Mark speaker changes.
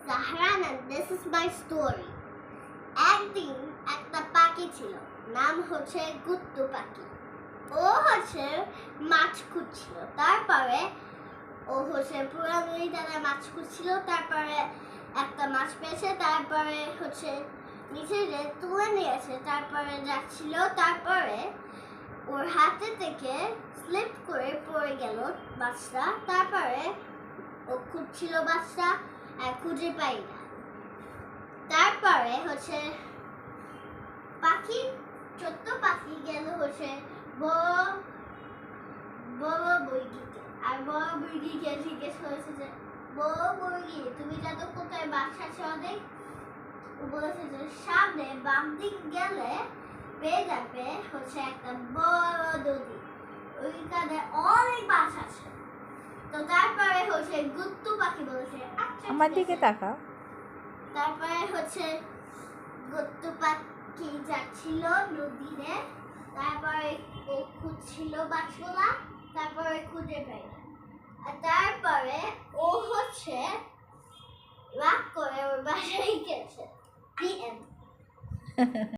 Speaker 1: Zahran and this is my story. একদিন একটা পাখি ছিল, নাম হচ্ছে গুত্তু পাখি। ও হচ্ছে মাছ খুঁজছিল। তারপরে ও হচ্ছে পুরো নদীতে মাছ খুঁজছিল। তারপরে একটা মাছ পেয়েছে। তারপরে হচ্ছে নিচে যে তুলে নিয়েছে। তারপরে যাচ্ছিল। তারপরে ওর হাতে থেকে স্লিপ করে পড়ে গেল মাছটা। তারপরে ও খুঁজছিল মাছটা আর খুঁজে পাই না। তারপরে হচ্ছে পাখি, ছোট্ট পাখি গেল হচ্ছে বড় বড় মুরগিকে। আর বড় মুরগিকে জিজ্ঞেস করেছে যে বড় মুরগি তুমি জানো কোথায় মাছ আছে অনেক? ও বলেছে যে সামনে বাম দিক গেলে পেয়ে যাবে হচ্ছে একটা বড় নদী, ওইখানে অনেক মাছ আছে। তো তারপরে হচ্ছে গুত্তু পাখি বলেছে আচ্ছা
Speaker 2: আমার দিকে তাকা।
Speaker 1: তারপরে হচ্ছে গুত্তু পাখি যাচ্ছিল নদীতে। তারপরে ও খুঁজছিল মাছগুলা। তারপরে খুঁজে পাই না। আর তারপরে ও হচ্ছে রাগ করে ওর বাসায় গেছে। The end.